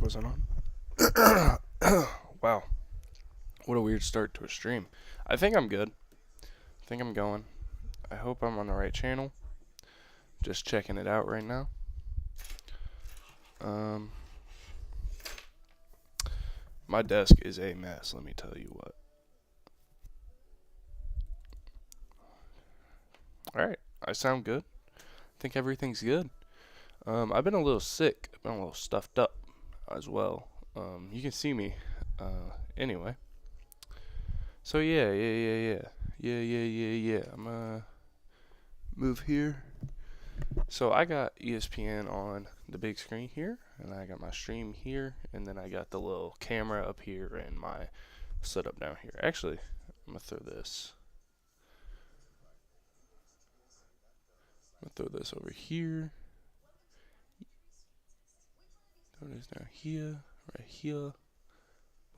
wasn't on. Wow. What a weird start to a stream. I think I'm good. I think I'm going. I hope I'm on the right channel. Just checking it out right now. My desk is a mess, let me tell you what. Alright, I sound good. I think everything's good. I've been a little sick. I've been a little stuffed up as well. You can see me. Anyway. So yeah. I'm gonna move here. So I got ESPN on the big screen here, and I got my stream here, and then I got the little camera up here and my setup down here. Actually, I'm gonna throw this. Over here. Throw this down here, right here.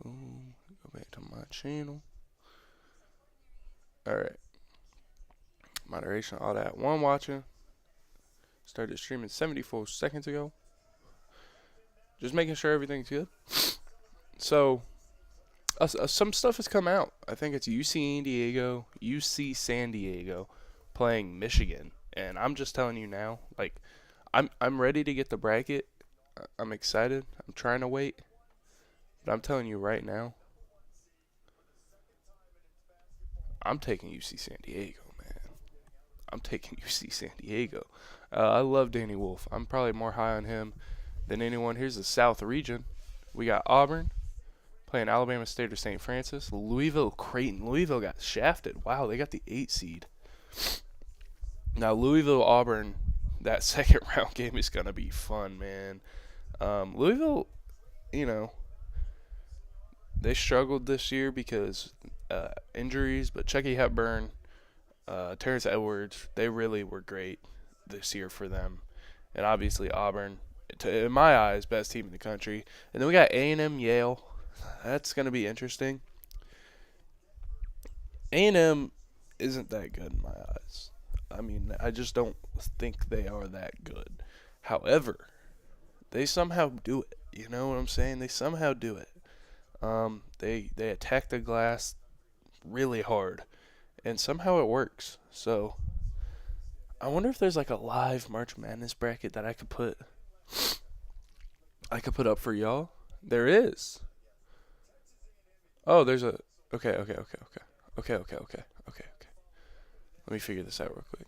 Boom. Go back to my channel. Alright. Moderation, all that. One watching. Started streaming 74 seconds ago. Just making sure everything's good. So, some stuff has come out. I think it's UC San Diego playing Michigan. And I'm just telling you now, like, I'm ready to get the bracket. I'm excited. I'm trying to wait. But I'm telling you right now, I'm taking UC San Diego, man. I'm taking UC San Diego. I love Danny Wolf. I'm probably more high on him than anyone. Here's the South region. We got Auburn playing Alabama State or St. Francis. Louisville, Creighton. Louisville got shafted. Wow, they got the 8 seed. Now, Louisville, Auburn, that second round game is going to be fun, man. Louisville, they struggled this year because injuries, but Chucky Hepburn, Terrence Edwards, they really were great this year for them. And obviously Auburn, in my eyes, best team in the country. And then we got A&M, Yale. That's going to be interesting. A&M isn't that good in my eyes. I mean, I just don't think they are that good. However, they somehow do it. You know what I'm saying? They somehow do it. They attack the glass really hard, and somehow it works. So, I wonder if there's like a live March Madness bracket that I could put up for y'all. There is. Oh, there's a. Okay. Let me figure this out real quick.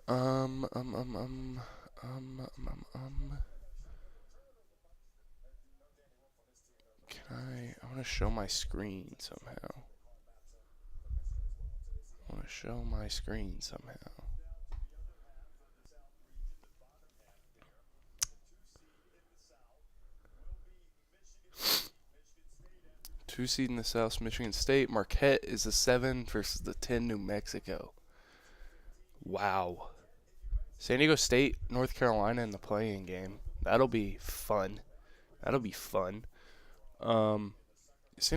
I want to show my screen somehow. Two seed in the South, Michigan State. Marquette is the 7 versus the 10, New Mexico. Wow. San Diego State, North Carolina in the play-in game. That'll be fun. San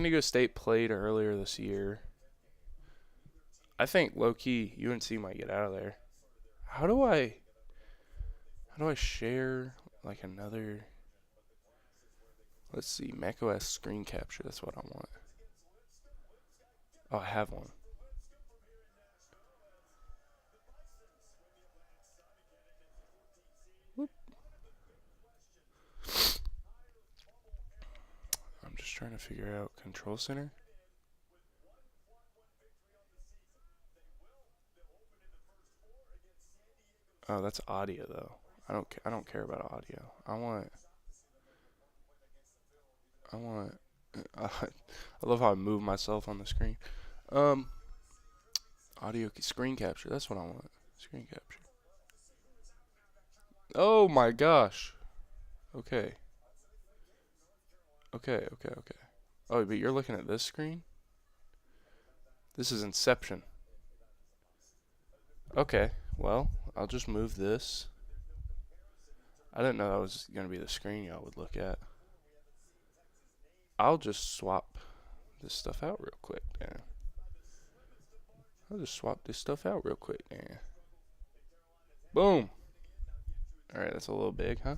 Diego State played earlier this year. I think low-key UNC might get out of there. How do I share like another? Let's see, macOS screen capture. That's what I want. Oh, I have one. Whoop. I'm just trying to figure out Control Center. Oh, that's audio though. I don't care about audio. I love how I move myself on the screen. Audio screen capture. That's what I want. Screen capture. Oh my gosh. Okay. Oh, but you're looking at this screen? This is Inception. Okay. Well, I'll just move this. I didn't know that was going to be the screen y'all would look at. I'll just swap this stuff out real quick, Dan. Boom. Alright, that's a little big, huh?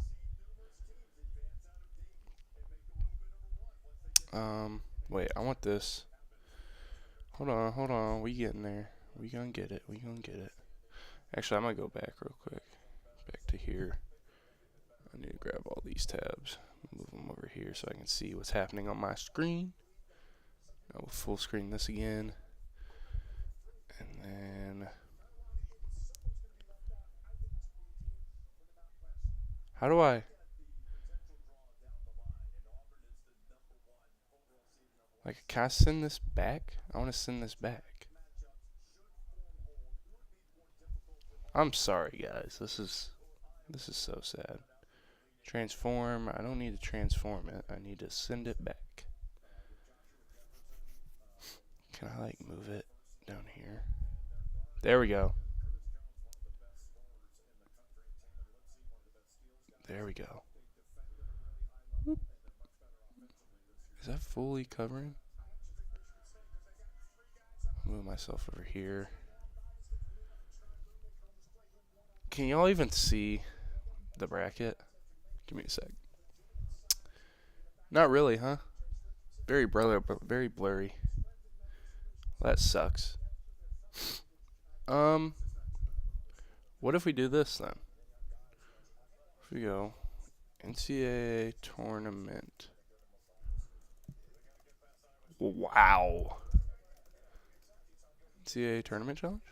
Wait, I want this. Hold on. We getting there. We gonna get it. We gonna get it. Actually, I might go back real quick. Back to here. I need to grab all these tabs. Move them over here so I can see what's happening on my screen. I will full screen this again. And then... How do I... Like, can I send this back? I want to send this back. I'm sorry, guys. This is so sad. Transform. I don't need to transform it. I need to send it back. Can I, like, move it down here? There we go. There we go. Is that fully covering? I'll move myself over here. Can y'all even see the bracket? Give me a sec. Not really, huh? Very blurry, very blurry. Well, that sucks. What if we do this then? If we go NCAA tournament. Wow. NCAA tournament challenge?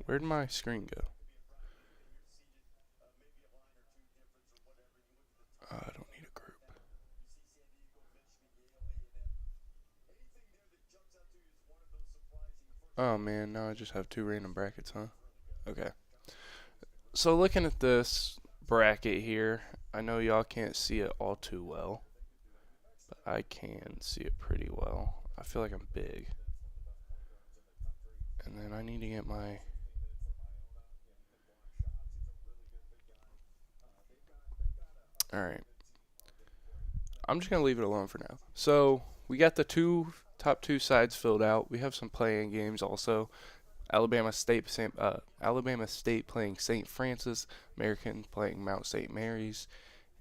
Where'd my screen go? I don't need a group. Oh man, now I just have two random brackets, huh? Okay. So looking at this bracket here, I know y'all can't see it all too well, but I can see it pretty well. I feel like I'm big. And then I need to get my... Alright. I'm just going to leave it alone for now. So, we got the top two sides filled out. We have some playing games also. Alabama State playing St. Francis, American playing Mount St. Mary's,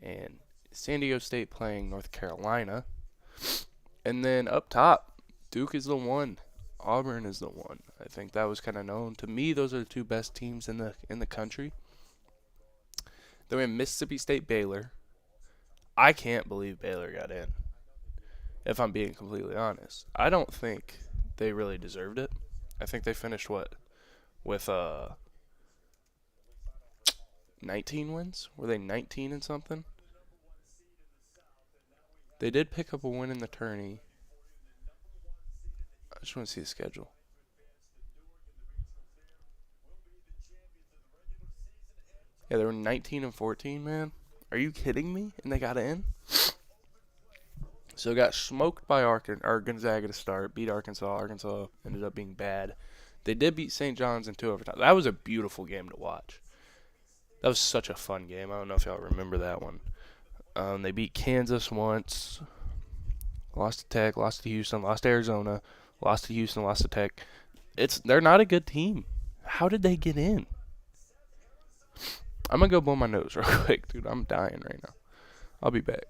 and San Diego State playing North Carolina. And then up top, Duke is the one. Auburn is the one. I think that was kind of known. To me, those are the two best teams in the country. Then we have Mississippi State Baylor. I can't believe Baylor got in, if I'm being completely honest. I don't think they really deserved it. I think they finished with 19 wins? Were they 19 and something? They did pick up a win in the tourney. I just want to see the schedule. Yeah, they were 19 and 14, man. Are you kidding me? And they got in? So got smoked by Gonzaga to start. Beat Arkansas. Arkansas ended up being bad. They did beat St. John's in 2 overtimes. That was a beautiful game to watch. That was such a fun game. I don't know if y'all remember that one. They beat Kansas once. Lost to Tech. Lost to Houston. Lost to Arizona. Lost to Houston. Lost to Tech. They're not a good team. How did they get in? I'm going to go blow my nose real quick, dude. I'm dying right now. I'll be back.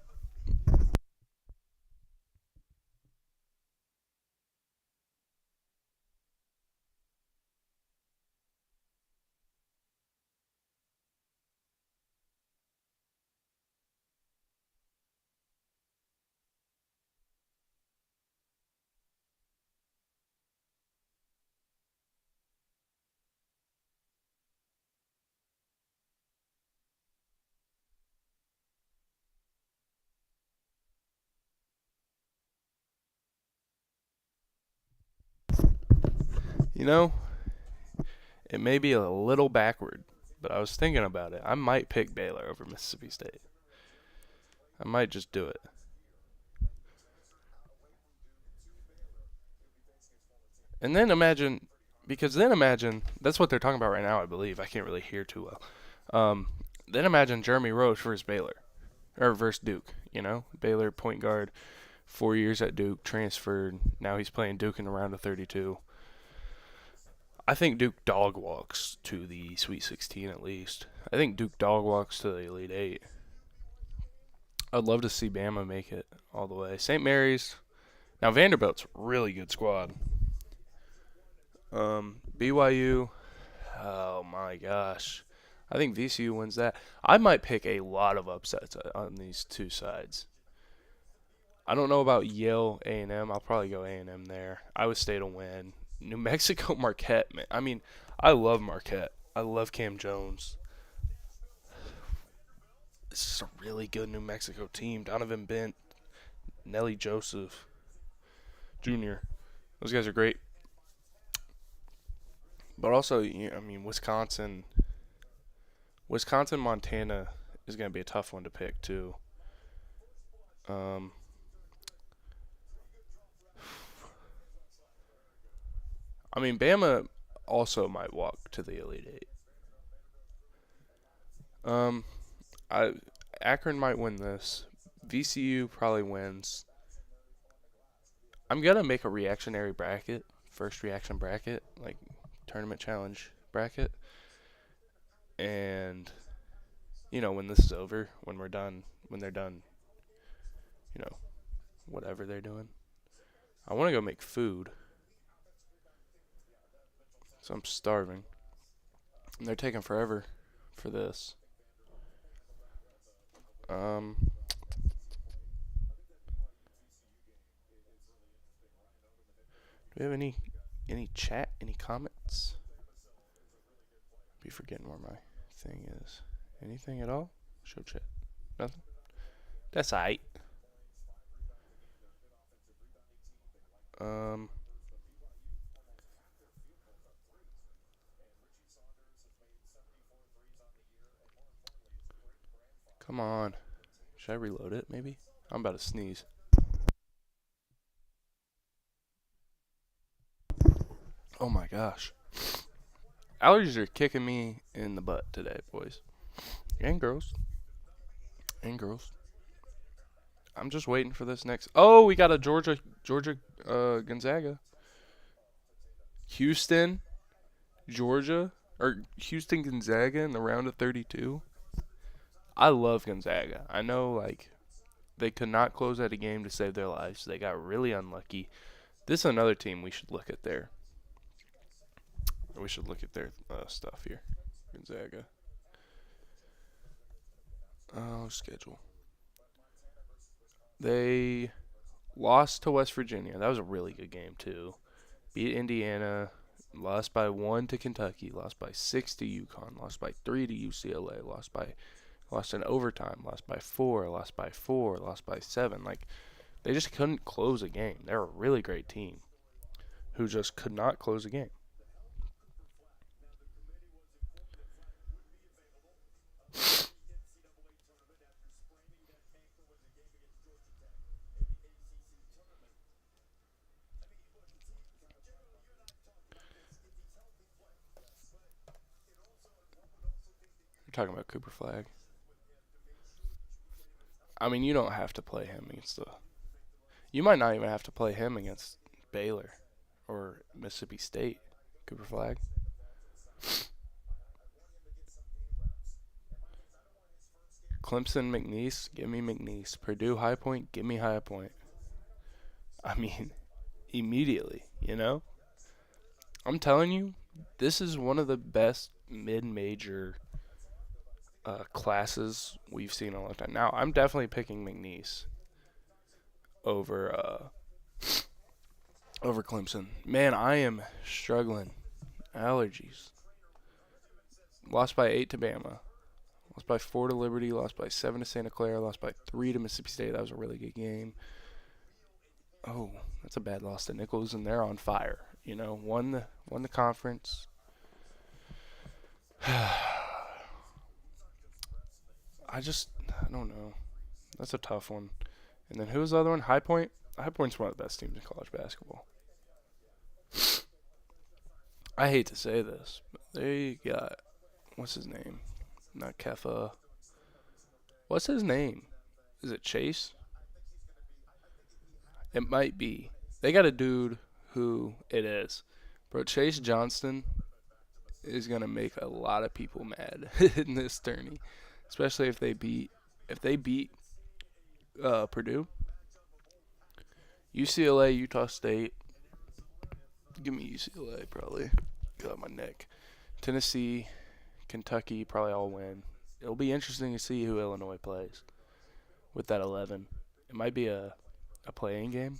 You know, it may be a little backward, but I was thinking about it. I might pick Baylor over Mississippi State. I might just do it. And then imagine, that's what they're talking about right now, I believe. I can't really hear too well. Then imagine Jeremy Roach versus Baylor, or versus Duke, Baylor point guard, 4 years at Duke, transferred. Now he's playing Duke in the round of 32. I think Duke dog walks to the Sweet 16 at least. I think Duke dog walks to the Elite Eight. I'd love to see Bama make it all the way. St. Mary's. Now Vanderbilt's a really good squad. BYU. Oh my gosh. I think VCU wins that. I might pick a lot of upsets on these two sides. I don't know about Yale A&M. I'll probably go A&M there. Iowa State will win. New Mexico Marquette, man. I mean, I love Marquette. I love Cam Jones. This is a really good New Mexico team. Donovan Bent, Nelly Joseph Jr. Those guys are great. But also, I mean, Wisconsin, Montana is going to be a tough one to pick too. I mean, Bama also might walk to the Elite Eight. Akron might win this. VCU probably wins. I'm gonna make a reactionary bracket, first reaction bracket, like tournament challenge bracket. And when this is over, when they're done, whatever they're doing, I want to go make food. So I'm starving. And they're taking forever for this. Do we have any chat, any comments? Be forgetting where my thing is. Anything at all? Show chat. Nothing? That's aight. Come on. Should I reload it, maybe? I'm about to sneeze. Oh my gosh. Allergies are kicking me in the butt today, boys. And girls. I'm just waiting for this next. Oh, we got a Georgia Gonzaga. Houston, Georgia, or Houston Gonzaga in the round of 32. I love Gonzaga. I know, they could not close out a game to save their lives. They got really unlucky. This is another team we should look at their stuff here. Gonzaga. Oh, schedule. They lost to West Virginia. That was a really good game, too. Beat Indiana. Lost by 1 to Kentucky. Lost by 6 to UConn. Lost by 3 to UCLA. Lost in overtime. Lost by 4. Lost by 4. Lost by 7. They just couldn't close a game. They're a really great team who just could not close a game. You're talking about Cooper Flag. I mean, you don't have to play him against you might not even have to play him against Baylor or Mississippi State. Cooper Flag. Clemson, McNeese, give me McNeese. Purdue, High Point, give me High Point. I mean, immediately, I'm telling you, this is one of the best mid-major classes we've seen in a long time. Now, I'm definitely picking McNeese over Clemson. Man, I am struggling. Allergies. Lost by 8 to Bama. Lost by 4 to Liberty. Lost by 7 to Santa Clara. Lost by 3 to Mississippi State. That was a really good game. Oh, that's a bad loss to Nichols, and they're on fire. Won the conference. I don't know. That's a tough one. And then who was the other one? High Point? High Point's one of the best teams in college basketball. I hate to say this, but they got, what's his name? Not Kefa. What's his name? Is it Chase? It might be. They got a dude who it is. Bro, Chase Johnston is gonna make a lot of people mad in this tourney, especially if they beat Purdue, UCLA, Utah State. Give me UCLA probably. Got my neck. Tennessee, Kentucky probably all win. It'll be interesting to see who Illinois plays with that 11. It might be a playing game.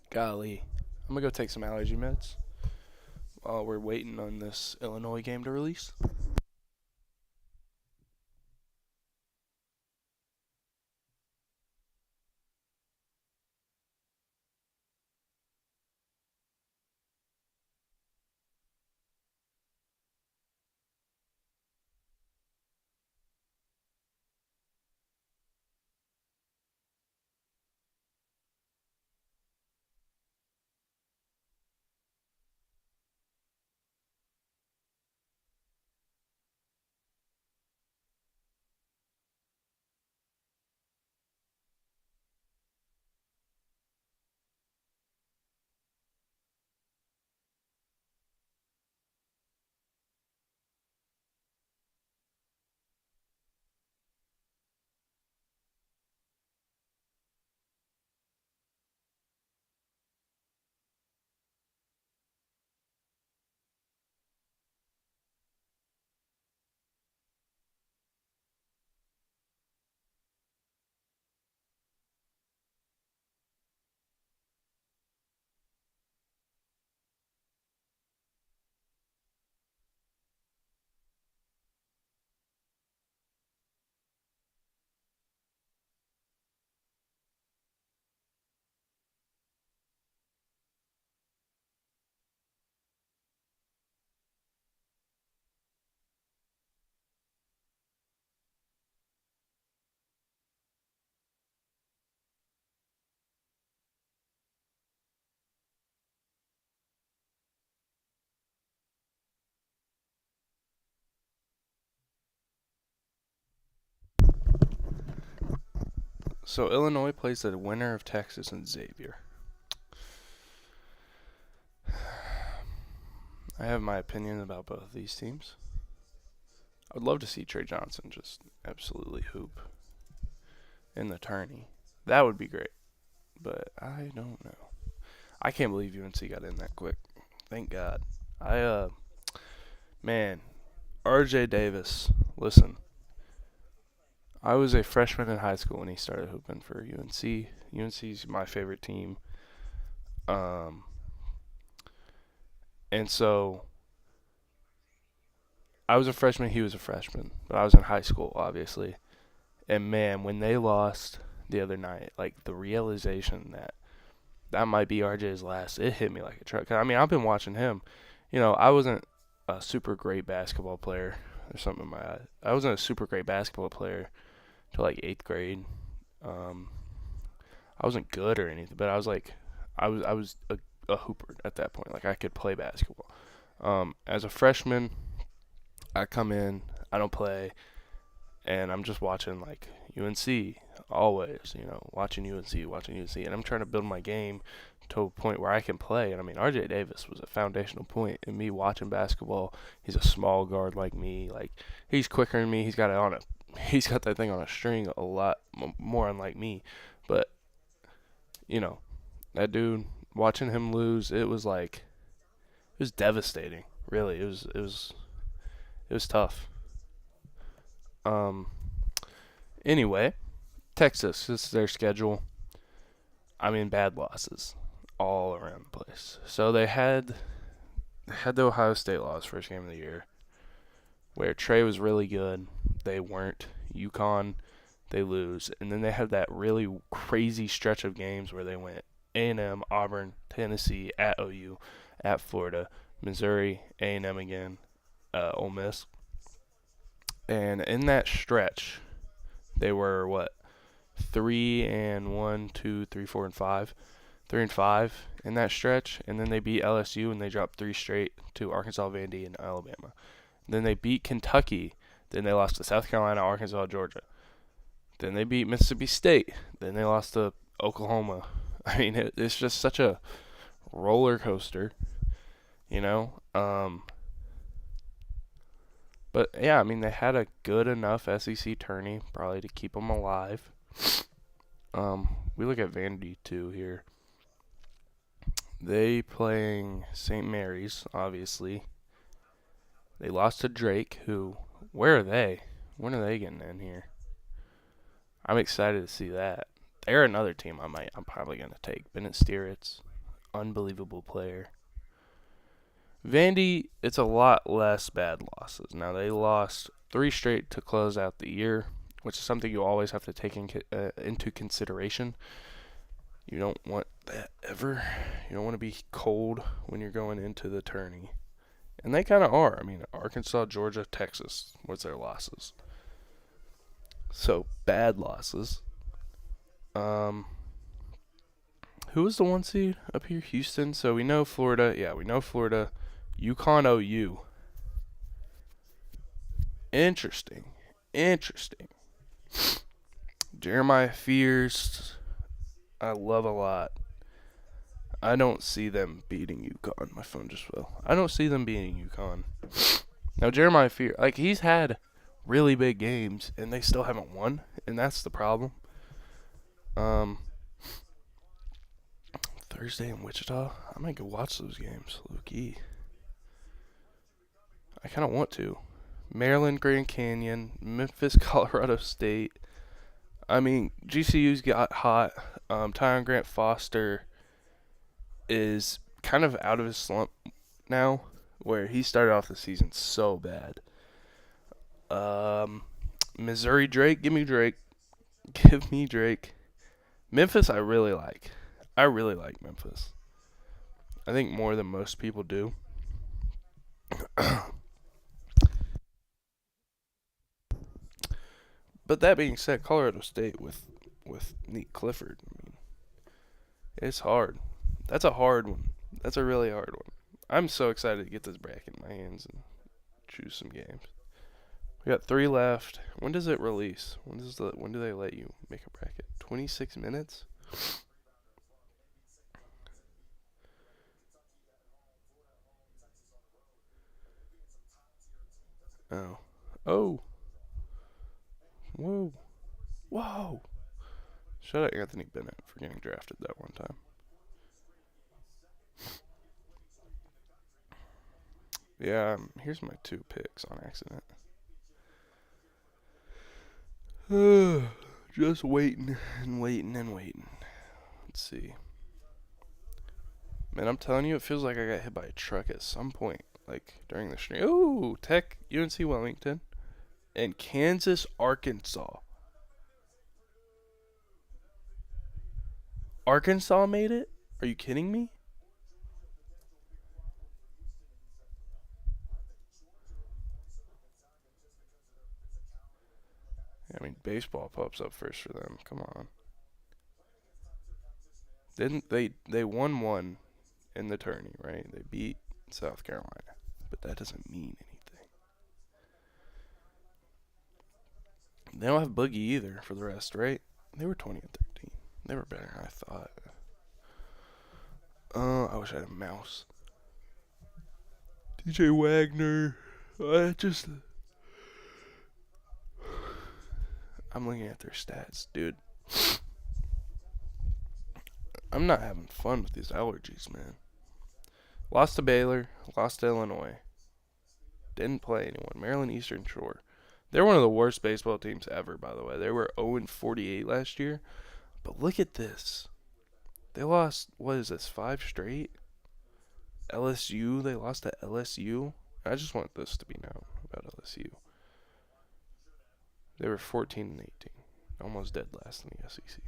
Golly, I'm gonna go take some allergy meds while we're waiting on this Illinois game to release. So Illinois plays the winner of Texas and Xavier. I have my opinion about both of these teams. I would love to see Trey Johnson just absolutely hoop in the tourney. That would be great. But I don't know. I can't believe UNC got in that quick. Thank God. Man, RJ Davis. Listen, I was a freshman in high school when he started hooping for UNC. UNC's my favorite team. Um, and so I was a freshman, he was a freshman, but I was in high school, obviously. And man, when they lost the other night, like the realization that that might be RJ's last, it hit me like a truck. I mean, I've been watching him. I wasn't a super great basketball player. There's something in my eye. I wasn't a super great basketball player till like 8th grade. Um, I wasn't good or anything, but I was a hooper at that point. Like I could play basketball. As a freshman, I come in, I don't play, and I'm just watching like UNC always. Watching UNC, and I'm trying to build my game to a point where I can play. And I mean, RJ Davis was a foundational point in me watching basketball. He's a small guard like me. Like he's quicker than me. He's got that thing on a string a lot more unlike me. But that dude, watching him lose, it was devastating. Really, it was tough. Um. Anyway, Texas, this is their schedule. I mean, bad losses all around the place. So they had the Ohio State loss first game of the year, where Trey was really good. They weren't. UConn, they lose, and then they had that really crazy stretch of games where they went A&M, Auburn, Tennessee, at OU, at Florida, Missouri, A&M again, Ole Miss, and in that stretch, they were what 3-1, 2, 3, 4, and 5. 3-5 in that stretch, and then they beat LSU and they dropped three straight to Arkansas, Vandy, and Alabama. Then they beat Kentucky. Then they lost to South Carolina, Arkansas, Georgia. Then they beat Mississippi State. Then they lost to Oklahoma. I mean, it's just such a roller coaster, you know. But yeah, I mean they had a good enough SEC tourney probably to keep them alive. We look at Vandy too here. They playing St. Mary's, obviously. They lost to Drake, who, where are they? When are they getting in here? I'm excited to see that. They're another team I'm probably gonna take. Bennett Steeritz, unbelievable player. Vandy, it's a lot less bad losses. Now they lost 3 straight to close out the year, which is something you always have to take into consideration. You don't want that ever. You don't want to be cold when you're going into the tourney. And they kind of are. I mean, Arkansas, Georgia, Texas was their losses. So, bad losses. Who was the 1 seed up here? Houston. So, we know Florida. Yeah, we know Florida. UConn OU. Interesting. Jeremiah Fears, I love a lot. I don't see them beating UConn. My phone just fell. I don't see them beating UConn. Now, Jeremiah Fears, like, he's had really big games, and they still haven't won, and that's the problem. Thursday in Wichita, I might go watch those games. Low-key. I kind of want to. Maryland, Grand Canyon, Memphis, Colorado State. I mean, GCU's got hot. Tyron Grant Foster is kind of out of his slump now, where he started off the season so bad. Missouri Drake, give me Drake. Memphis, I really like. I really like Memphis. I think more than most people do. But that being said, Colorado State with Nick Clifford, I mean, it's hard. That's a hard one. That's a really hard one. I'm so excited to get this bracket in my hands and choose some games. We got 3 left. When does it release? When do they let you make a bracket? 26 minutes? Oh. Oh. Whoa. Whoa. Shout out Anthony Bennett for getting drafted that one time. Yeah, here's my 2 picks on accident. Just waiting and waiting and waiting. Let's see. Man, I'm telling you, it feels like I got hit by a truck at some point, like during the stream. Ooh, Tech, UNC Wellington, and Kansas, Arkansas. Arkansas made it? Are you kidding me? I mean, baseball pops up first for them. Come on. Didn't they won one in the tourney, right? They beat South Carolina, but that doesn't mean anything. They don't have Boogie either for the rest, right? They were 20 and 13. They were better than I thought. I wish I had a mouse. DJ Wagner. I'm looking at their stats, dude. I'm not having fun with these allergies, man. Lost to Baylor, lost to Illinois. Didn't play anyone. Maryland Eastern Shore. They're one of the worst baseball teams ever, by the way. They were 0-48 last year. But look at this. They lost, what is this, 5 straight? LSU, they lost to LSU. I just want this to be known about LSU. They were 14 and 18. Almost dead last in the SEC.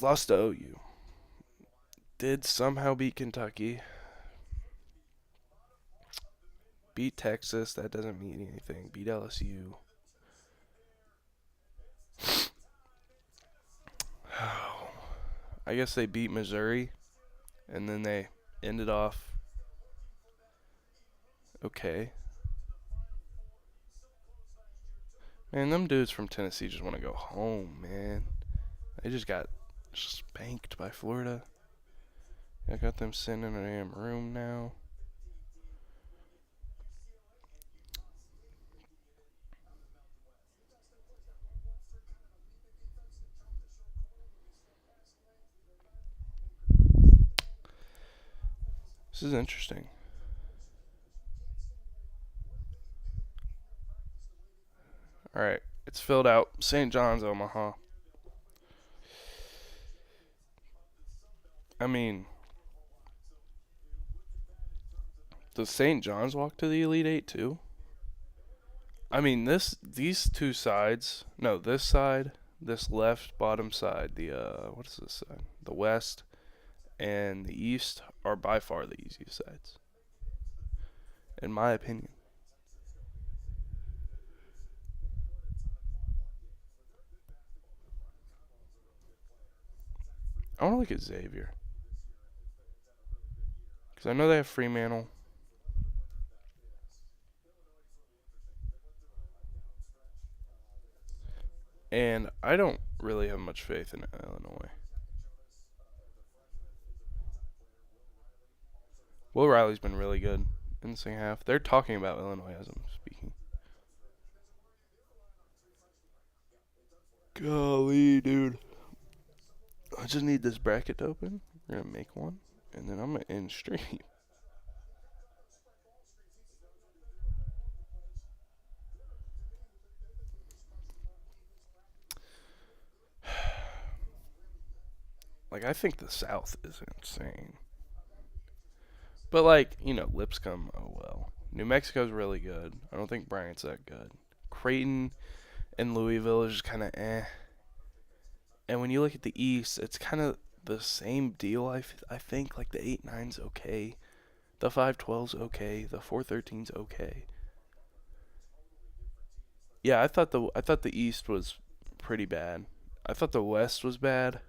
Lost to OU. Did somehow beat Kentucky. Beat Texas. That doesn't mean anything. Beat LSU. I guess they beat Missouri. And then they ended off okay. Man, them dudes from Tennessee just want to go home, man. They just got spanked by Florida. I got them sitting in a damn room now. This is interesting. Alright, it's filled out. St. John's, Omaha. I mean, does St. John's walk to the Elite Eight too? I mean, these two sides. No, this side, this left bottom side. What is this side? The West and the East are by far the easiest sides, in my opinion. I want to look at Xavier because I know they have Fremantle. And I don't really have much faith in Illinois. Will Riley's been really good in the second half. They're talking about Illinois as I'm speaking. Golly, dude. I just need this bracket to open. We're going to make one. And then I'm going to end stream. Like, I think the South is insane. But, like, Lipscomb, oh well. New Mexico's really good. I don't think Bryant's that good. Creighton and Louisville is just kind of eh. And when you look at the East, it's kind of the same deal, I think. Like, the 8-9's okay. The 5-12's okay. The 4-13's okay. Yeah, I thought the East was pretty bad. I thought the West was bad.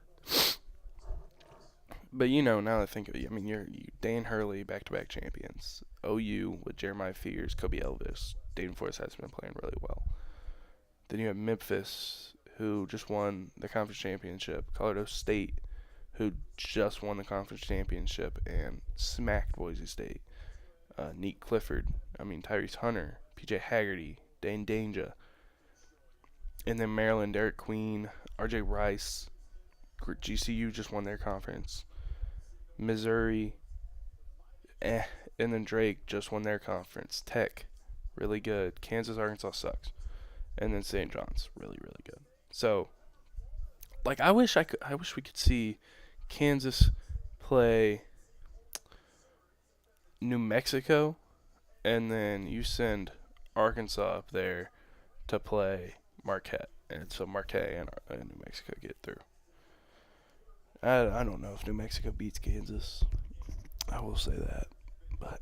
But now that I think of it, I mean, you Dan Hurley, back-to-back champions. OU with Jeremiah Fears, Kobe Elvis. Dayton Forest has been playing really well. Then you have Memphis, who just won the conference championship. Colorado State, who just won the conference championship and smacked Boise State. Neat Clifford, Tyrese Hunter, PJ Haggerty, Dane Danger. And then Maryland, Derek Queen, RJ Rice. GCU just won their conference. Missouri, and then Drake just won their conference. Tech, really good. Kansas, Arkansas sucks. And then St. John's, really, really good. So, like, I wish we could see Kansas play New Mexico, and then you send Arkansas up there to play Marquette, and so Marquette and New Mexico get through. I don't know if New Mexico beats Kansas. I will say that, but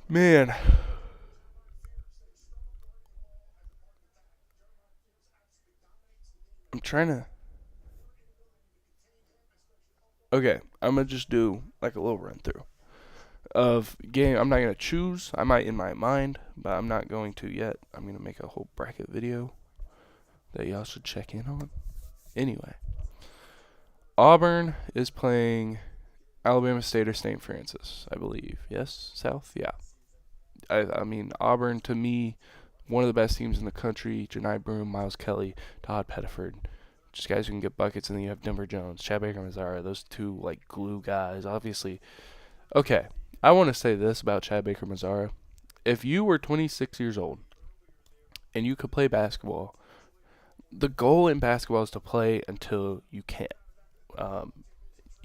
man, I'm trying to. Okay, I'm gonna just do like a little run through of game. I'm not gonna choose. I might in my mind, but I'm not going to yet. I'm gonna make a whole bracket video that y'all should check in on. Anyway, Auburn is playing Alabama State or St. Francis, I believe. Yes, South? Yeah. I mean, Auburn, to me, one of the best teams in the country. Janai Broome, Miles Kelly, Todd Pettiford. Just guys who can get buckets, and then you have Denver Jones, Chad Baker-Mazara, those two, like, glue guys. Obviously, okay, I want to say this about Chad Baker-Mazara. If you were 26 years old and you could play basketball, the goal in basketball is to play until you can't.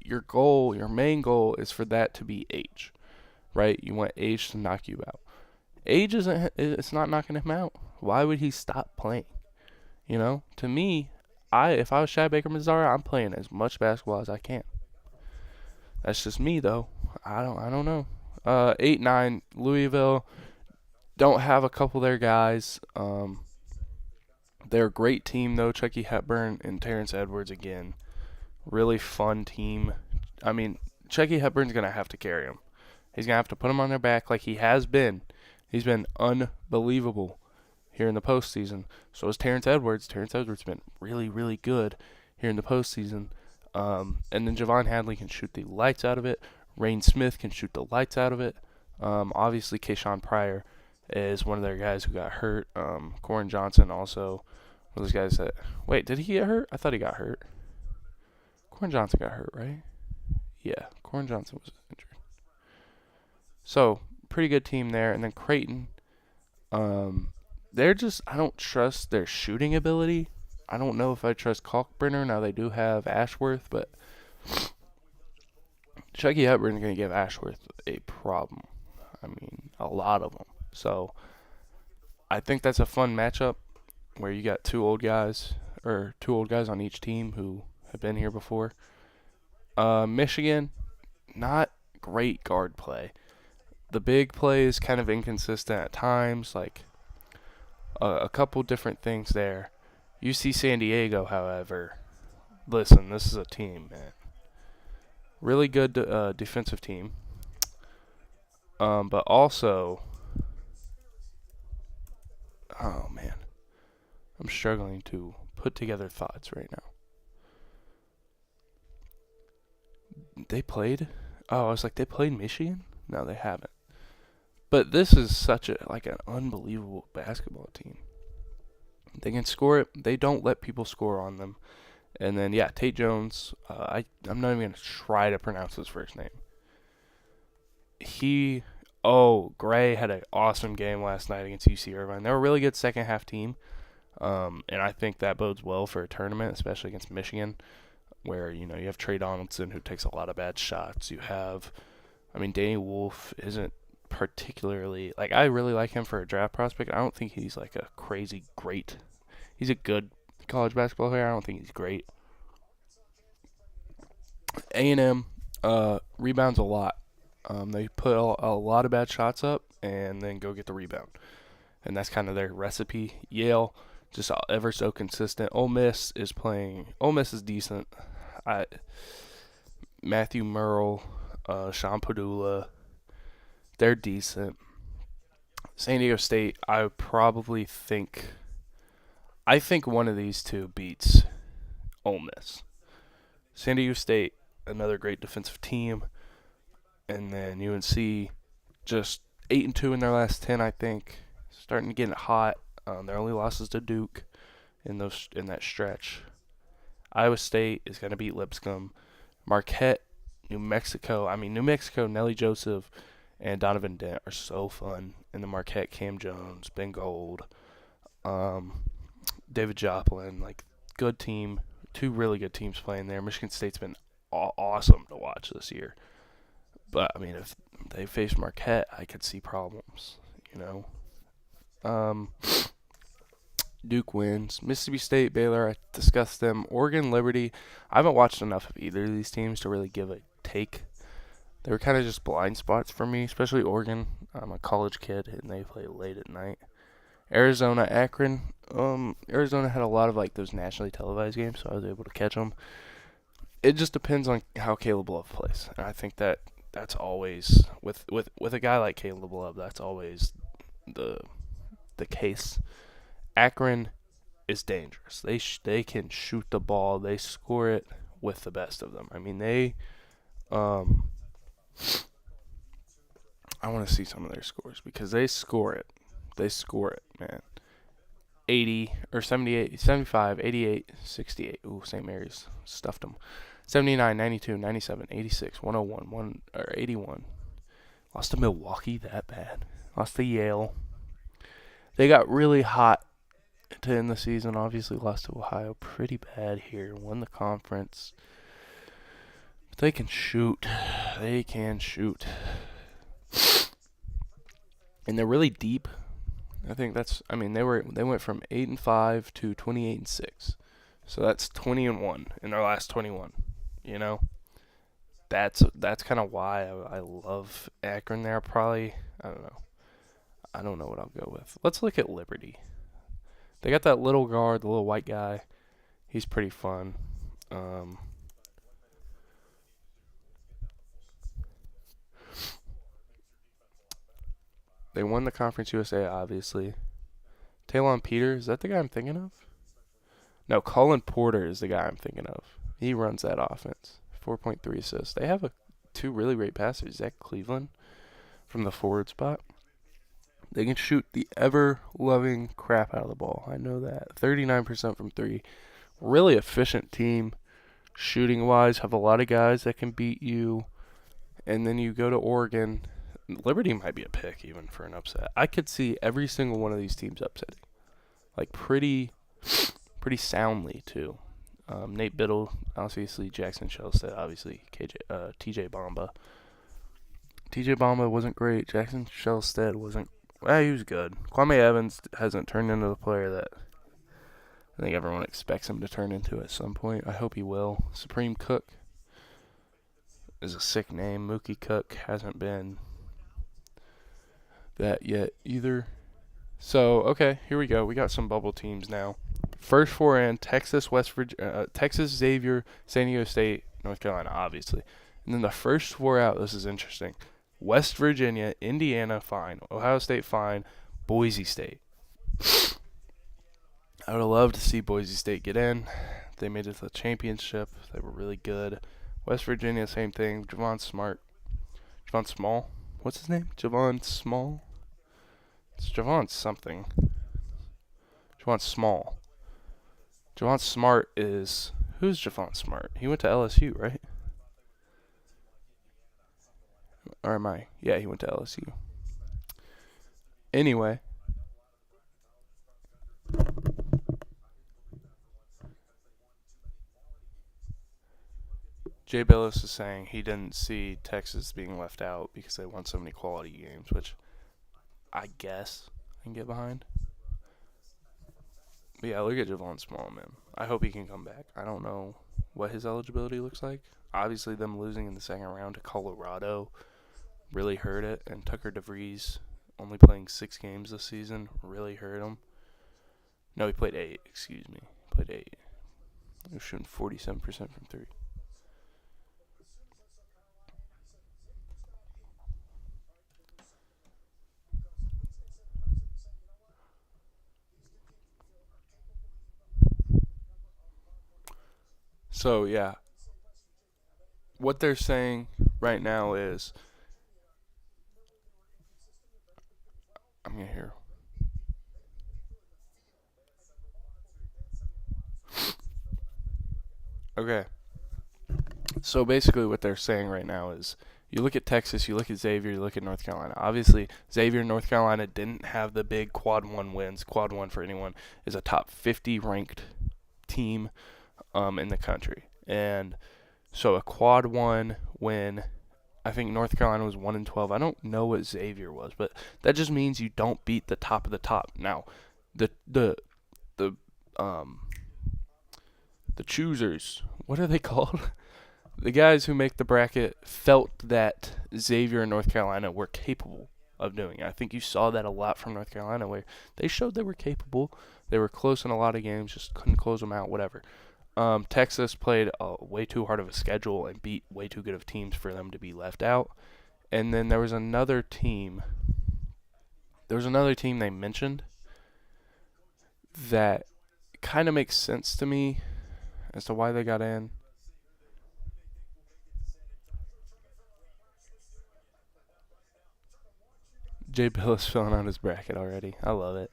Your main goal is for that to be age, right? You want age to knock you out. Age it's not knocking him out. Why would he stop playing? To me, if I was Chad Baker-Mazara, I'm playing as much basketball as I can. That's just me, though. I don't know. 8-9 Louisville don't have a couple of their guys. They're a great team, though. Chucky Hepburn and Terrence Edwards again. Really fun team. Chucky Hepburn's going to have to carry them. He's going to have to put them on their back like he has been. He's been unbelievable here in the postseason. So is Terrence Edwards. Terrence Edwards has been really, really good here in the postseason. And then Javon Hadley can shoot the lights out of it. Rain Smith can shoot the lights out of it. Obviously, Kayshawn Pryor is one of their guys who got hurt. Corin Johnson also, one of those guys that. Wait, did he get hurt? I thought he got hurt. Corin Johnson got hurt, right? Yeah, Corin Johnson was injured. So, pretty good team there. And then Creighton, they're just, I don't trust their shooting ability. I don't know if I trust Kalkbrenner. Now, they do have Ashworth, but Chucky Hepburn's going to give Ashworth a problem. I mean, a lot of them. So, I think that's a fun matchup where you got two old guys on each team who have been here before. Michigan, not great guard play. The big play is kind of inconsistent at times, like a couple different things there. UC San Diego, however, listen, this is a team, man. Really good defensive team. But also, oh man, I'm struggling to put together thoughts right now. They played? Oh, I was like, they played Michigan? No, they haven't. But this is such an unbelievable basketball team. They can score it. They don't let people score on them. And then, yeah, Tate Jones. I'm not even going to try to pronounce his first name. Gray had an awesome game last night against UC Irvine. They're a really good second half team. And I think that bodes well for a tournament, especially against Michigan, where, you have Trey Donaldson, who takes a lot of bad shots. You have, Danny Wolf isn't particularly, I really like him for a draft prospect. I don't think he's like a crazy great. He's a good college basketball player. I don't think he's great. A&M rebounds a lot. They put a lot of bad shots up and then go get the rebound. And that's kind of their recipe. Yale, just ever so consistent. Ole Miss is decent. Matthew Murrell, Sean Padula, they're decent. San Diego State, I think one of these two beats Ole Miss. San Diego State, another great defensive team. And then UNC, just 8-2 in their last 10, I think. Starting to get it hot. Their only losses to Duke in that stretch. Iowa State is going to beat Lipscomb. Marquette, New Mexico. New Mexico, Nelly Joseph, and Donovan Dent are so fun. And the Marquette, Cam Jones, Ben Gold, David Joplin, good team. Two really good teams playing there. Michigan State's been awesome to watch this year. But, if they face Marquette, I could see problems, Duke wins. Mississippi State, Baylor, I discussed them. Oregon, Liberty, I haven't watched enough of either of these teams to really give a take. They were kind of just blind spots for me, especially Oregon. I'm a college kid, and they play late at night. Arizona, Akron. Arizona had a lot of those nationally televised games, so I was able to catch them. It just depends on how Caleb Love plays. And I think that's always with a guy like Caleb Love, that's always the case. Akron is dangerous. They can shoot the ball. They score it with the best of them. I want to see some of their scores because they score it. They score it, man. 80 or 78, 75, 88, 68. Ooh, St. Mary's stuffed them. 79, 92, 97, 86, 101, 81. Lost to Milwaukee that bad. Lost to Yale. They got really hot to end the season. Obviously lost to Ohio pretty bad here. Won the conference. But they can shoot. They can shoot. And they're really deep. I think they went from 8-5 to 28-6. So that's 20-1 in their last 21. That's kind of why I love Akron there. Probably, I don't know. I don't know what I'll go with. Let's look at Liberty. They got that little guard, the little white guy. He's pretty fun. They won the Conference USA, obviously. Talon Peter, is that the guy I'm thinking of? No, Colin Porter is the guy I'm thinking of. He runs that offense. 4.3 assists. They have two really great passers. Zach Cleveland from the forward spot. They can shoot the ever-loving crap out of the ball. I know that. 39% from three. Really efficient team. Shooting-wise, have a lot of guys that can beat you. And then you go to Oregon. Liberty might be a pick even for an upset. I could see every single one of these teams upsetting. Like pretty soundly too. Nate Biddle, obviously Jackson Shelstead, obviously TJ Bamba. TJ Bamba wasn't great. Jackson Shelstead wasn't. He was good. Kwame Evans hasn't turned into the player that I think everyone expects him to turn into at some point. I hope he will. Supreme Cook is a sick name. Mookie Cook hasn't been that yet either. So, okay, here we go. We got some bubble teams now. First four in: Texas, Texas, Xavier, San Diego State, North Carolina, obviously. And then the first four out, this is interesting. West Virginia, Indiana, fine. Ohio State, fine. Boise State. I would have loved to see Boise State get in. They made it to the championship. They were really good. West Virginia, same thing. Javon Small. What's his name? Javon Small? It's Javon something. Javon Small. Javon Smart is... Who's Javon Smart? He went to LSU, right? Or am I? Yeah, he went to LSU. Anyway. Jay Billis is saying he didn't see Texas being left out because they won so many quality games, which I guess I can get behind. But yeah, look at Javon Small, man. I hope he can come back. I don't know what his eligibility looks like. Obviously, them losing in the second round to Colorado really hurt it, and Tucker DeVries only playing 6 games this season really hurt him. No, he played 8, excuse me. He played 8. He was shooting 47% from 3. So, yeah. What they're saying right now is... I'm going to hear... Okay. So basically what they're saying right now is you look at Texas, you look at Xavier, you look at North Carolina. Obviously, Xavier and North Carolina didn't have the big quad 1 wins. Quad 1 for anyone is a top 50 ranked team in the country. And so a quad 1 win, I think North Carolina was 1-12. I don't know what Xavier was, but that just means you don't beat the top of the top. Now, the choosers, what are they called? The guys who make the bracket felt that Xavier and North Carolina were capable of doing it. I think you saw that a lot from North Carolina where they showed they were capable. They were close in a lot of games, just couldn't close them out, whatever. Texas played way too hard of a schedule and beat way too good of teams for them to be left out. And then there was another team. They mentioned that kind of makes sense to me as to why they got in. Jay Billis filling out his bracket already. I love it.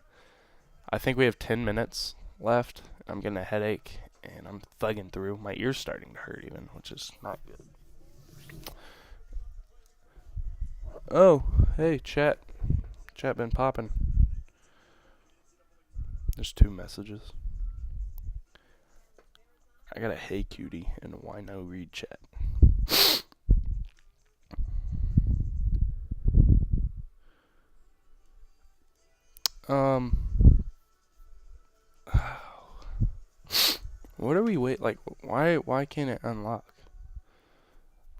I think we have 10 minutes left. I'm getting a headache, and I'm thugging through. My ear's starting to hurt even, which is not good. Oh, hey, chat. Chat been popping. There's 2 messages. I got a hey cutie and a why no read chat. What are we why can't it unlock?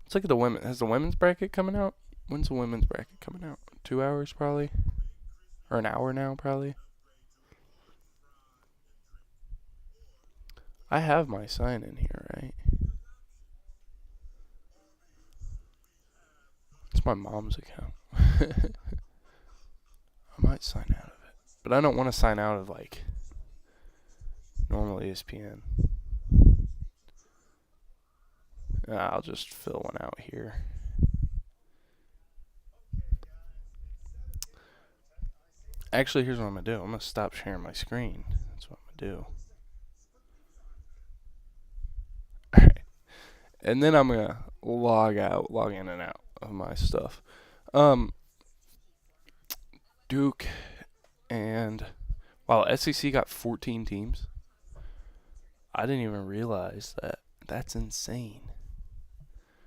Let's look at the women. Has the women's bracket coming out? When's the women's bracket coming out? 2 hours probably? Or an hour now probably? I have my sign in here, right? It's my mom's account. I might sign out of it. But I don't want to sign out of Normal ESPN. I'll just fill one out here. Actually, here's what I'm going to do. I'm going to stop sharing my screen. That's what I'm going to do. Alright. And then I'm going to log in and out of my stuff. Duke and... Wow, SEC got 14 teams. I didn't even realize that. That's insane.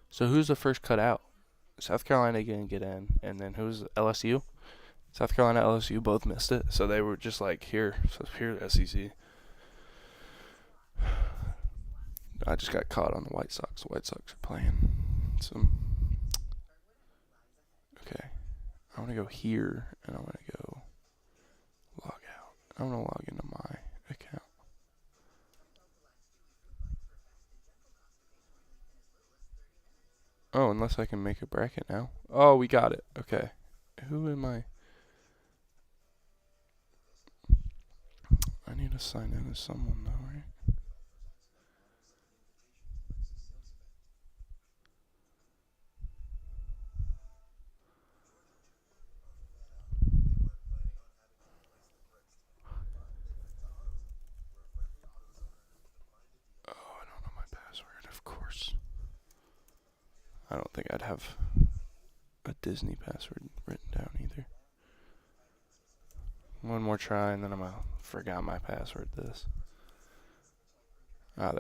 So who's the first cut out? South Carolina didn't get in. And then who's LSU? South Carolina, LSU both missed it. So they were just like, here, SEC. I just got caught on the White Sox. The White Sox are playing some. Okay. I want to go here, and I want to go log out. I want to log into my account. Oh, unless I can make a bracket now. Oh, we got it. Okay. Who am I? I need to sign in as someone, though, right? Oh, I don't know my password, of course. I don't think I'd have a Disney password written down either. One more try, and then I'm gonna forgot my password. There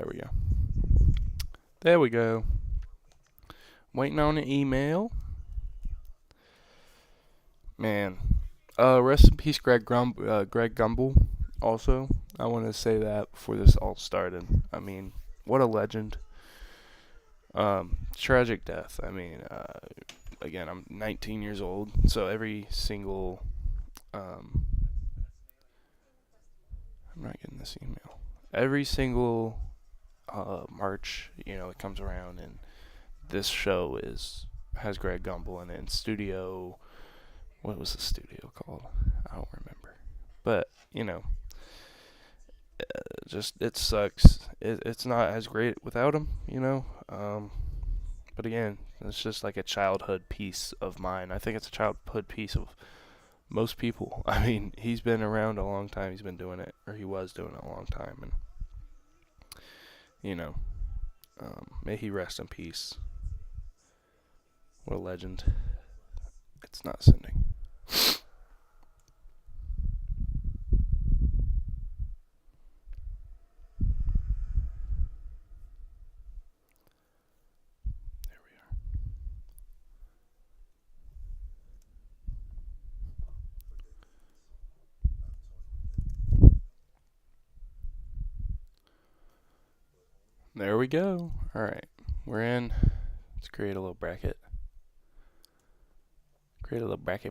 we go. There we go. Waiting on an email. Man, rest in peace, Greg Gumbel. Also, I wanted to say that before this all started. I mean, what a legend. Tragic death. I mean, again, I'm 19 years old, so every single, I'm not getting this email. Every single, March, it comes around, and this show has Greg Gumbel in it. And studio, what was the studio called? I don't remember. But, just, it sucks. It's not as great without him, But again, it's just like a childhood piece of mine. I think it's a childhood piece of most people. I mean, he's been around a long time. He's been doing it, or he was doing it a long time. And, may he rest in peace. What a legend. It's not sending. There we go. Alright. We're in. Let's create a little bracket.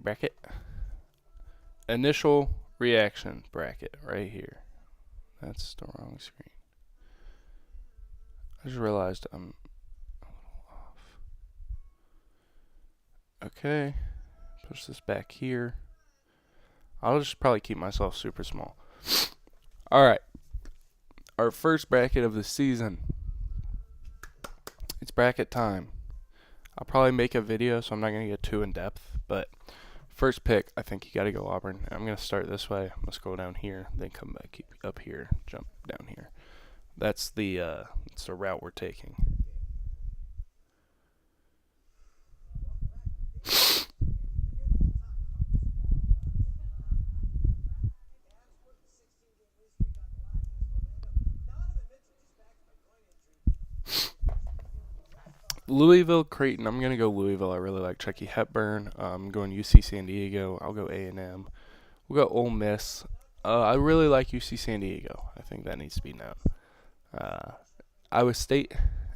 Bracket. Initial reaction bracket right here. That's the wrong screen. I just realized I'm a little off. Okay. Push this back here. I'll just probably keep myself super small. Alright. Our first bracket of the season. It's bracket time. I'll probably make a video, so I'm not going to get too in depth. But first pick, I think you got to go Auburn. I'm going to start this way. Let's go down here, then come back up here, jump down here. That's the route we're taking. Louisville, Creighton. I'm gonna go Louisville. I really like Chucky Hepburn. I'm going UC San Diego. I'll go A&M. We'll go Ole Miss. I really like UC San Diego. I think that needs to be known. Iowa State.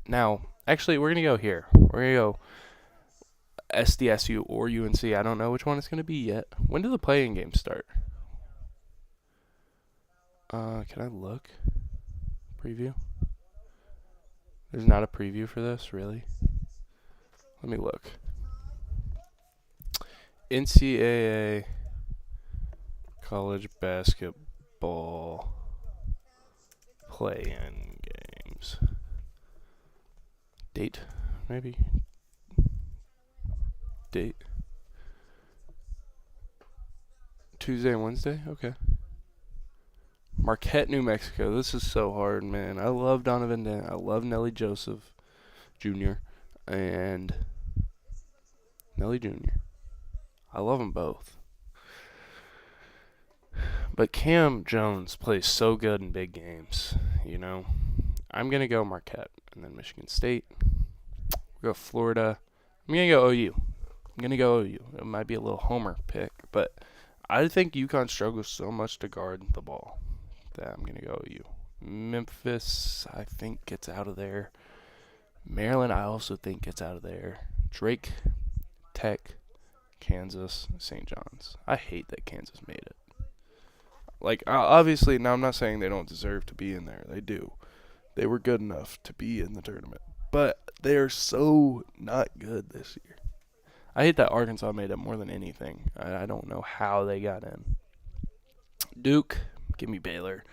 Now, actually, we're gonna go here. We're gonna go SDSU or UNC. I don't know which one it's gonna be yet. When do the playing games start? Can I look? Preview? There's not a preview for this, really? Let me look. NCAA college basketball play-in games. Date, maybe. Date. Tuesday and Wednesday? Okay. Marquette, New Mexico. This is so hard, man. I love Donovan Dent. I love Nelly Joseph Jr. and Nelly Jr. I love them both. But Cam Jones plays so good in big games, you know. I'm going to go Marquette and then Michigan State. We'll go Florida. I'm going to go OU. I'm going to go OU. It might be a little homer pick, but I think UConn struggles so much to guard the ball that I'm going to go OU. Memphis, I think, gets out of there. Maryland, I also think, gets out of there. Drake, Tech, Kansas, St. John's. I hate that Kansas made it. Like, obviously, now I'm not saying they don't deserve to be in there. They do. They were good enough to be in the tournament. But they are so not good this year. I hate that Arkansas made it more than anything. I don't know how they got in. Duke, give me Baylor.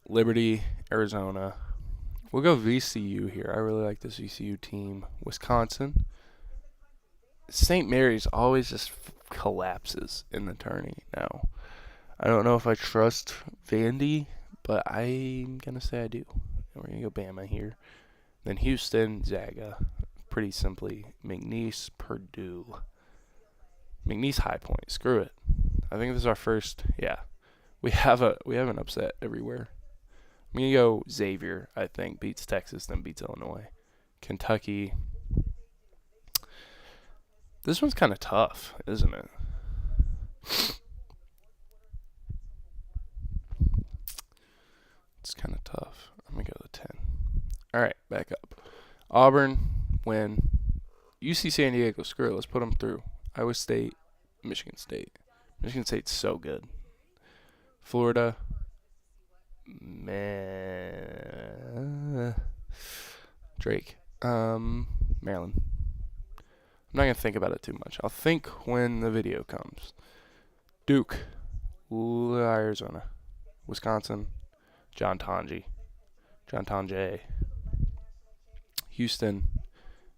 Liberty, Arizona. We'll go VCU here. I really like this VCU team. Wisconsin. St. Mary's always just collapses in the tourney now. I don't know if I trust Vandy, but I'm going to say I do. And we're going to go Bama here. Then Houston, Zaga. Pretty simply, McNeese, Purdue. McNeese High Point. Screw it. I think this is our first. Yeah, we have an upset everywhere. I'm gonna go Xavier. I think beats Texas, then beats Illinois. Kentucky. This one's kind of tough, isn't it? It's kind of tough. I'm gonna go to 10. All right, back up. Auburn. Win. UC San Diego, screw it, let's put them through. Iowa State, Michigan State. Michigan State's so good. Florida, Drake, Maryland. I'm not going to think about it too much. I'll think when the video comes. Duke, Arizona, Wisconsin, John Tonje, Houston,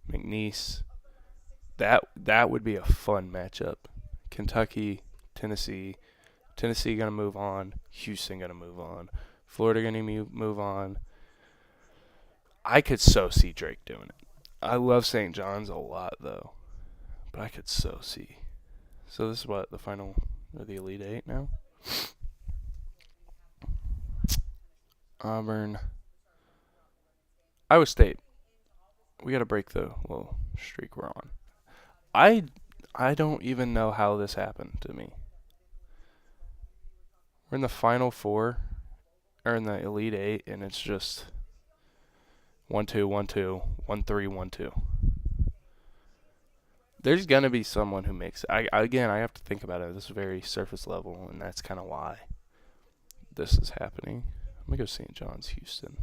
McNeese. That would be a fun matchup. Kentucky, Tennessee. Tennessee going to move on. Houston going to move on. Florida going to move on. I could so see Drake doing it. I love St. John's a lot, though. But I could so see. So this is what, the final of the Elite Eight now? Auburn. Iowa State. We got to break the little streak we're on. I don't even know how this happened to me. We're in the Final Four, or in the Elite Eight, and it's just 1-2, 1-2, 1-3, 1-2. There's gonna be someone who makes it. I have to think about it. This is very surface level, and that's kind of why this is happening. I'm gonna go St. John's, Houston.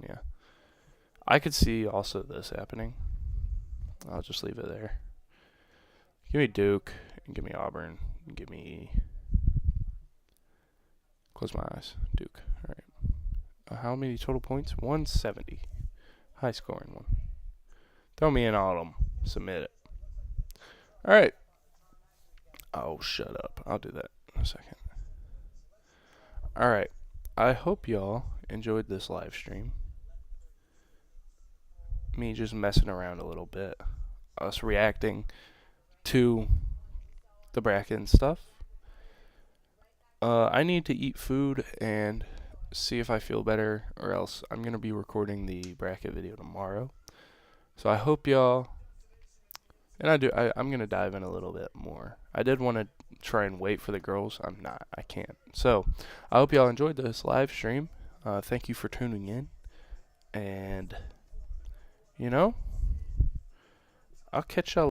Yeah. I could see also this happening. I'll just leave it there. Give me Duke, and give me Auburn, and give me... Close my eyes. Duke. All right. How many total points? 170. High scoring one. Throw me in all of them. Submit it. All right. Oh, shut up. I'll do that in a second. All right. I hope y'all enjoyed this live stream. Me just messing around a little bit. Us reacting to the bracket and stuff. I need to eat food and see if I feel better, or else I'm going to be recording the bracket video tomorrow. So I hope y'all, and I'm going to dive in a little bit more. I did want to try and wait for the girls. I can't. So I hope y'all enjoyed this live stream. Thank you for tuning in. And, I'll catch y'all